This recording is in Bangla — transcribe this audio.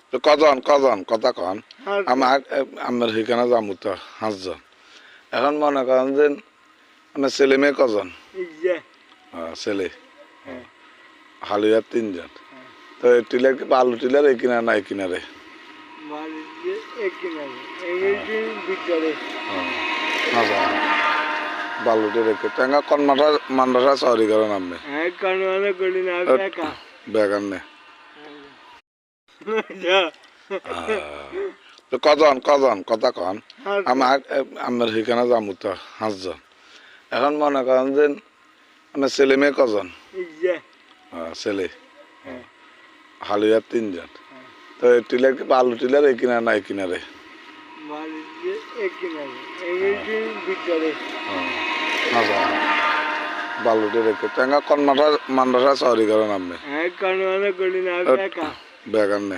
তো কজন কজন কথা কন আমার সেখানে যাবো তো 5 জন। এখন মনে করেন যে আমার ছেলে মেয়ে কজন? ছেলে হালিয়ার 3 জন। তো টিলার কি বালু টিলার এই কিনারে না এই কিনারে? বালুটি রেখে টাঙ্গা কনমাটা মান্ডাটা সরি করেন আপনি বেগান নে। তো কজন কজন কথা কন আমার সেখানে যাবো তো 5 জন। এখন মনে করেন যে আমার ছেলে মেয়ে কজন? ছেলে হালিয়ার 3 জন। তো টিলার কি বালু টিলার এই কিনারে না এই কিনারে? বালুটি রেখে টাঙ্গা কনমাটা মান্ডাটা সরি করেন আপনি বেগান নে।